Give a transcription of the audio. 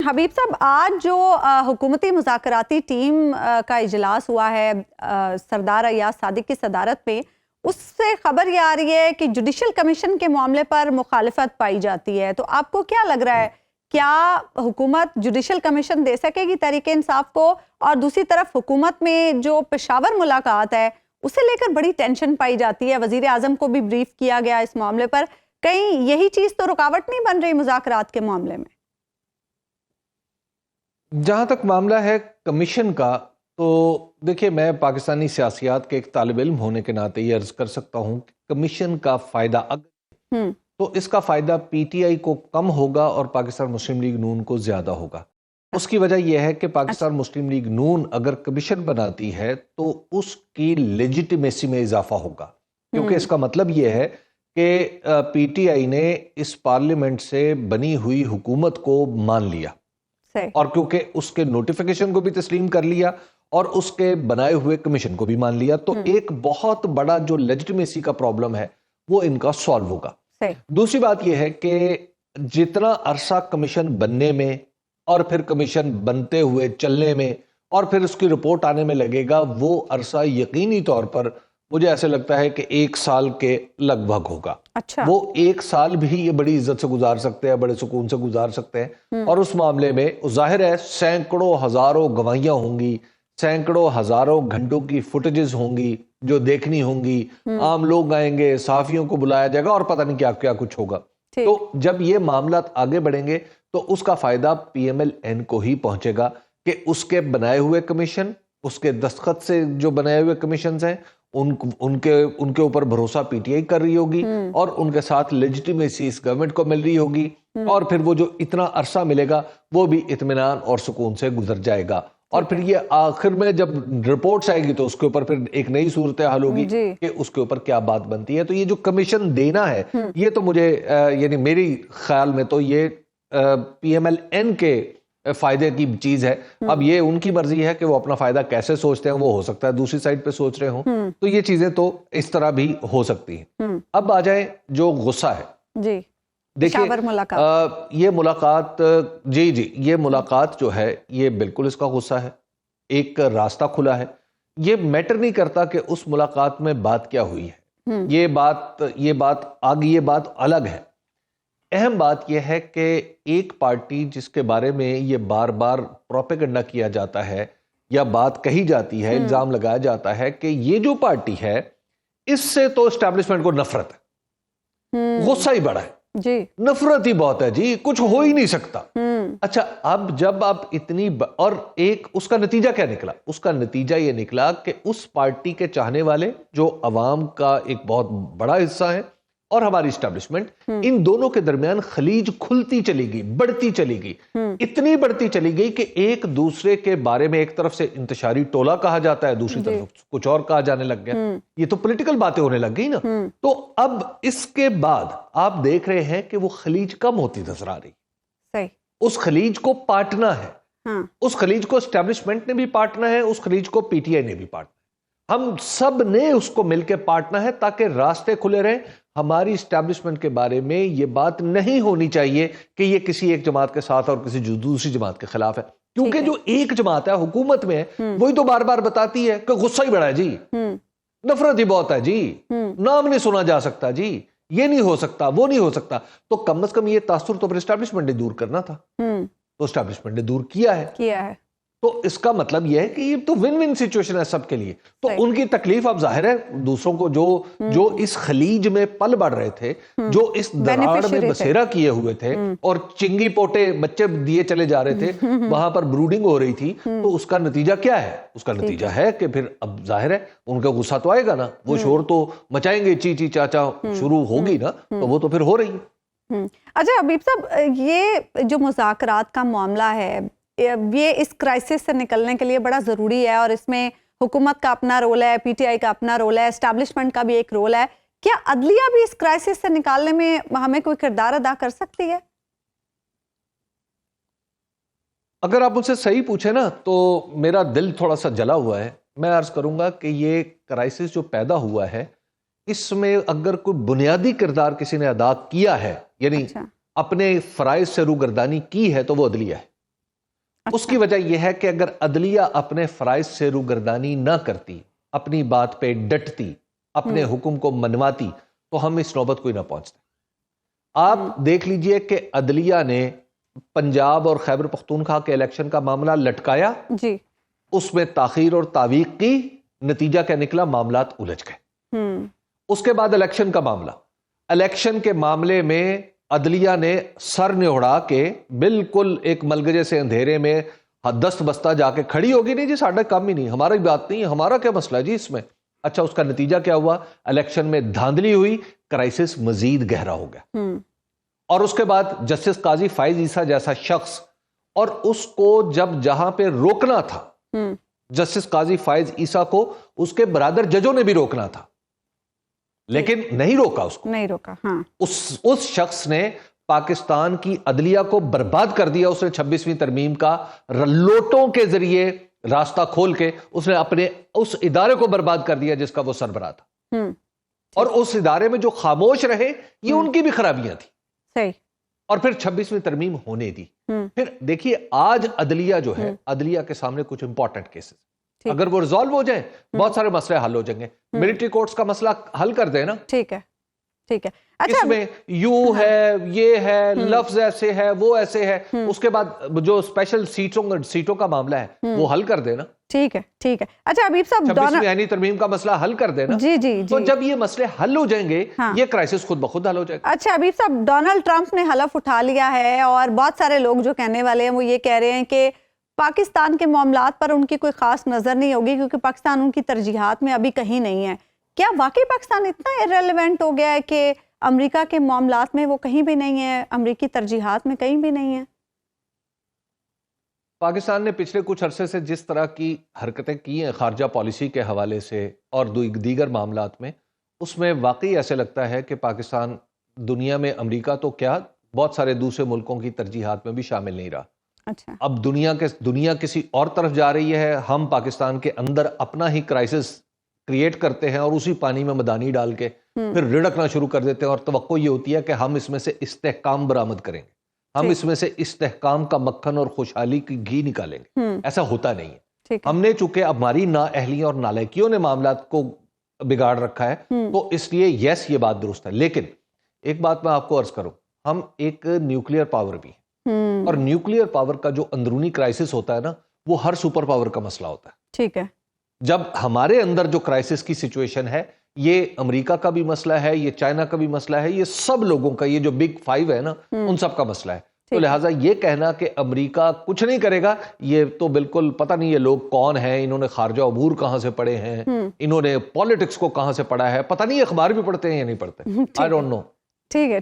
حبیب صاحب، آج جو حکومتی مذاکراتی ٹیم کا اجلاس ہوا ہے سردار ایاز صادق کی صدارت میں، اس سے خبر یہ آ رہی ہے کہ جوڈیشل کمیشن کے معاملے پر مخالفت پائی جاتی ہے، تو آپ کو کیا لگ رہا ہے، کیا حکومت جوڈیشل کمیشن دے سکے گی تحریک انصاف کو؟ اور دوسری طرف حکومت میں جو پشاور ملاقات ہے اسے لے کر بڑی ٹینشن پائی جاتی ہے، وزیر اعظم کو بھی بریف کیا گیا اس معاملے پر، کہیں یہی چیز تو رکاوٹ نہیں بن رہی مذاکرات کے معاملے میں؟ جہاں تک معاملہ ہے کمیشن کا، تو دیکھیے میں پاکستانی سیاسیات کے ایک طالب علم ہونے کے ناطے یہ عرض کر سکتا ہوں کہ کمیشن کا فائدہ تو اس کا فائدہ پی ٹی آئی کو کم ہوگا اور پاکستان مسلم لیگ نون کو زیادہ ہوگا۔ اس کی وجہ یہ ہے کہ پاکستان مسلم لیگ نون اگر کمیشن بناتی ہے تو اس کی لیجیٹیمیسی میں اضافہ ہوگا، کیونکہ اس کا مطلب یہ ہے کہ پی ٹی آئی نے اس پارلیمنٹ سے بنی ہوئی حکومت کو مان لیا، اور کیونکہ اس کے نوٹیفیکیشن کو بھی تسلیم کر لیا اور اس کے بنائے ہوئے کمیشن کو بھی مان لیا، تو ایک بہت بڑا جو لیجیٹیمیسی کا پرابلم ہے وہ ان کا سالو ہوگا۔ دوسری بات یہ ہے کہ جتنا عرصہ کمیشن بننے میں اور پھر کمیشن بنتے ہوئے چلنے میں اور پھر اس کی رپورٹ آنے میں لگے گا، وہ عرصہ یقینی طور پر مجھے ایسے لگتا ہے کہ 1 سال کے لگ بھگ ہوگا۔ وہ 1 سال بھی یہ بڑی عزت سے گزار سکتے ہیں، بڑے سکون سے گزار سکتے ہیں، اور اس معاملے میں ظاہر ہے سینکڑوں ہزاروں گواہیاں ہوں گی، سینکڑوں ہزاروں گھنٹوں کی فوٹیجز ہوں گی جو دیکھنی ہوں گی، عام لوگ آئیں گے، صحافیوں کو بلایا جائے گا اور پتہ نہیں کیا کیا کچھ ہوگا۔ تو جب یہ معاملات آگے بڑھیں گے تو اس کا فائدہ پی ایم ایل این کو ہی پہنچے گا کہ اس کے بنائے ہوئے کمیشن، اس کے دستخط سے جو بنائے ہوئے کمیشنز ہیں ان کے اوپر بھروسہ پی ٹی آئی کر رہی ہوگی اور ان کے ساتھ لیجیٹیمیسی اس گورنمنٹ کو مل رہی ہوگی، اور پھر وہ جو اتنا عرصہ ملے گا وہ بھی اطمینان اور سکون سے گزر جائے گا، اور پھر یہ آخر میں جب رپورٹس آئے گی تو اس کے اوپر پھر ایک نئی صورتحال ہوگی کہ اس کے اوپر کیا بات بنتی ہے۔ تو یہ جو کمیشن دینا ہے یہ تو مجھے یعنی میری خیال میں تو یہ پی ایم ایل این کے فائدے کی چیز ہے۔ اب یہ ان کی مرضی ہے کہ وہ اپنا فائدہ کیسے سوچتے ہیں، وہ ہو سکتا ہے دوسری سائڈ پہ سوچ رہے ہوں، تو یہ چیزیں تو اس طرح بھی ہو سکتی ہیں۔ اب آ جائیں جو غصہ ہے، دیکھیں یہ ملاقات یہ ملاقات جو ہے یہ بالکل اس کا غصہ ہے، ایک راستہ کھلا ہے۔ یہ میٹر نہیں کرتا کہ اس ملاقات میں بات کیا ہوئی ہے، یہ بات الگ ہے۔ اہم بات یہ ہے کہ ایک پارٹی جس کے بارے میں یہ بار بار پروپیگنڈا کیا جاتا ہے یا بات کہی جاتی ہے، الزام لگایا جاتا ہے کہ یہ جو پارٹی ہے اس سے تو اسٹیبلشمنٹ کو نفرت ہے، غصہ ہی بڑا ہے، نفرت ہی بہت ہے جی، کچھ ہو ہی نہیں سکتا۔ اچھا، اب جب آپ اتنی اور ایک اس کا نتیجہ کیا نکلا؟ اس کا نتیجہ یہ نکلا کہ اس پارٹی کے چاہنے والے جو عوام کا ایک بہت بڑا حصہ ہے اور ہماری اسٹیبلشمنٹ، ان دونوں کے درمیان خلیج کھلتی چلی گئی، بڑھتی چلی گئی، اتنی بڑھتی چلی گئی کہ ایک دوسرے کے بارے میں ایک طرف سے انتشاری ٹولہ کہا جاتا ہے، دوسری طرف کچھ اور کہا جانے لگ گیا، یہ تو پولیٹیکل باتیں ہونے لگ گئی نا۔ تو اب اس کے بعد آپ دیکھ رہے ہیں کہ وہ خلیج کم ہوتی نظر آ رہی، اس خلیج کو پاٹنا ہے، اس خلیج کو اسٹیبلشمنٹ نے بھی پاٹنا ہے، اس خلیج کو پی ٹی آئی نے بھی پاٹنا ہے، ہم سب نے اس کو مل کے پاٹنا ہے تاکہ راستے کھلے رہیں۔ ہماری اسٹیبلشمنٹ کے بارے میں یہ بات نہیں ہونی چاہیے کہ یہ کسی ایک جماعت کے ساتھ اور کسی دوسری جماعت کے خلاف ہے، کیونکہ جو ایک جماعت ہے حکومت میں وہی تو بار بار بتاتی ہے کہ غصہ ہی بڑا ہے جی، نفرت ہی بہت ہے جی، نام نہیں سنا جا سکتا جی، یہ نہیں ہو سکتا، وہ نہیں ہو سکتا، تو کم از کم یہ تاثر تو پھر اسٹیبلشمنٹ نے دور کرنا تھا، تو اسٹیبلشمنٹ نے دور کیا ہے۔ تو اس کا مطلب یہ ہے کہ یہ تو ون ون سچویشن ہے سب کے لیے۔ تو ان کی تکلیف اب ظاہر ہے دوسروں کو جو اس خلیج میں پل بڑھ رہے تھے، جو اس دراڑ میں بسیرا کیے ہوئے تھے اور چنگی پوٹے بچے دیے چلے جا رہے تھے، وہاں پر بروڈنگ ہو رہی تھی، تو اس کا نتیجہ کیا ہے؟ اس کا نتیجہ ہے کہ پھر اب ظاہر ہے ان کا غصہ تو آئے گا نا، وہ شور تو مچائیں گے، چی چی چاچا شروع ہوگی نا، تو وہ تو پھر ہو رہی ہے۔ اچھا حبیب صاحب، یہ جو مذاکرات کا معاملہ ہے یہ اس کرائسس سے نکلنے کے لیے بڑا ضروری ہے، اور اس میں حکومت کا اپنا رول ہے، پی ٹی آئی کا اپنا رول ہے، اسٹیبلشمنٹ کا بھی ایک رول ہے، کیا عدلیہ بھی اس کرائسس سے نکالنے میں ہمیں کوئی کردار ادا کر سکتی ہے؟ اگر آپ مجھ سے صحیح پوچھیں نا تو میرا دل تھوڑا سا جلا ہوا ہے، میں عرض کروں گا کہ یہ کرائسس جو پیدا ہوا ہے اس میں اگر کوئی بنیادی کردار کسی نے ادا کیا ہے، یعنی اپنے فرائض سے روگردانی کی ہے، تو وہ عدلیہ ہے۔ اس کی وجہ یہ ہے کہ اگر عدلیہ اپنے فرائض سے روگردانی نہ کرتی، اپنی بات پہ ڈٹتی، اپنے حکم کو منواتی، تو ہم اس نوبت کو ہی نہ پہنچتے۔ آپ دیکھ لیجئے کہ عدلیہ نے پنجاب اور خیبر پختونخوا کے الیکشن کا معاملہ لٹکایا، جی، اس میں تاخیر اور تعویق کی، نتیجہ کیا نکلا؟ معاملات الجھ گئے۔ اس کے بعد الیکشن کا معاملہ، الیکشن کے معاملے میں عدلیہ نے سر نہڑا کے بالکل ایک ملگجے سے اندھیرے میں دست بستہ جا کے کھڑی ہوگی، نہیں جی ساڈا کام ہی نہیں، ہماری بات نہیں، ہمارا کیا مسئلہ ہے جی اس میں۔ اچھا، اس کا نتیجہ کیا ہوا؟ الیکشن میں دھاندلی ہوئی، کرائسس مزید گہرا ہو گیا۔ اور اس کے بعد جسٹس قاضی فائز عیسیٰ جیسا شخص، اور اس کو جب جہاں پہ روکنا تھا جسٹس قاضی فائز عیسیٰ کو، اس کے برادر ججوں نے بھی روکنا تھا، لیکن نہیں روکا اس کو، نہیں روکا۔ ہاں، اس شخص نے پاکستان کی عدلیہ کو برباد کر دیا۔ اس نے 26ویں ترمیم کا لوٹوں کے ذریعے راستہ کھول کے اس نے اپنے اس ادارے کو برباد کر دیا جس کا وہ سربراہ تھا، اور اس ادارے میں جو خاموش رہے، یہ ان کی بھی خرابیاں تھیں، صحیح، اور پھر 26ویں ترمیم ہونے دی۔ پھر دیکھیے آج عدلیہ جو ہے، عدلیہ کے سامنے کچھ امپورٹنٹ کیسز، اگر وہ ریزالو ہو جائیں بہت سارے مسئلے حل ہو جائیں گے۔ ملٹری کورٹس کا مسئلہ حل کر دیں نا، ٹھیک ہے، ٹھیک ہے۔ اس اچھا، میں یوں ہے، یہ ہے، لفظ ایسے ہے، وہ ایسے ہے، اس کے بعد جو اسپیشل سیٹوں کا معاملہ ہے وہ حل کر دینا، ٹھیک ہے، ٹھیک ہے۔ اچھا حبیب صاحب، 26ویں آئینی ترمیم کا مسئلہ حل کر دینا۔ جی جی تو جی، جب یہ مسئلے حل ہو جائیں گے، یہ کرائسس خود بخود حل ہو جائے گا۔ اچھا حبیب صاحب، ڈونلڈ ٹرمپ نے حلف اٹھا لیا ہے، اور بہت سارے لوگ جو کہنے والے ہیں وہ یہ کہہ رہے ہیں کہ پاکستان کے معاملات پر ان کی کوئی خاص نظر نہیں ہوگی، کیونکہ پاکستان ان کی ترجیحات میں ابھی کہیں نہیں ہے۔ کیا واقعی پاکستان اتنا irrelevant ہو گیا ہے کہ امریکہ کے معاملات میں وہ کہیں بھی نہیں ہے، امریکی ترجیحات میں کہیں بھی نہیں ہے؟ پاکستان نے پچھلے کچھ عرصے سے جس طرح کی حرکتیں کی ہیں خارجہ پالیسی کے حوالے سے اور دیگر معاملات میں، اس میں واقعی ایسے لگتا ہے کہ پاکستان دنیا میں امریکہ تو کیا، بہت سارے دوسرے ملکوں کی ترجیحات میں بھی شامل نہیں رہا۔ اچھا، اب دنیا کسی اور طرف جا رہی ہے، ہم پاکستان کے اندر اپنا ہی کرائسس کریٹ کرتے ہیں اور اسی پانی میں مدانی ڈال کے پھر رڑکنا شروع کر دیتے ہیں، اور توقع یہ ہوتی ہے کہ ہم اس میں سے استحکام برآمد کریں گے، ہم اس میں سے استحکام کا مکھن اور خوشحالی کی گھی نکالیں گے۔ ایسا ہوتا نہیں ہے۔ ہم نے چونکہ ہماری نااہلیوں اور نالائکیوں نے معاملات کو بگاڑ رکھا ہے، تو اس لیے یس یہ بات درست ہے۔ لیکن ایک بات میں آپ کو عرض کروں، ہم ایک نیوکلیئر پاور بھی ہیں، اور نیوکلیئر پاور کا جو اندرونی کرائسس ہوتا ہے نا، وہ ہر سپر پاور کا مسئلہ ہوتا ہے۔ ٹھیک ہے، جب ہمارے اندر جو کرائسس کی سچویشن ہے، یہ امریکہ کا بھی مسئلہ ہے، یہ چائنا کا بھی مسئلہ ہے، یہ سب لوگوں کا، یہ جو بگ فائیو ہے نا، ان سب کا مسئلہ ہے۔ تو لہٰذا یہ کہنا کہ امریکہ کچھ نہیں کرے گا، یہ تو بالکل پتہ نہیں یہ لوگ کون ہیں، انہوں نے خارجہ امور کہاں سے پڑھے ہیں، انہوں نے پالیٹکس کو کہاں سے پڑھا ہے، پتہ نہیں اخبار بھی پڑھتے ہیں یا نہیں پڑھتے، آئی ڈونٹ نو۔ ٹھیک ہے،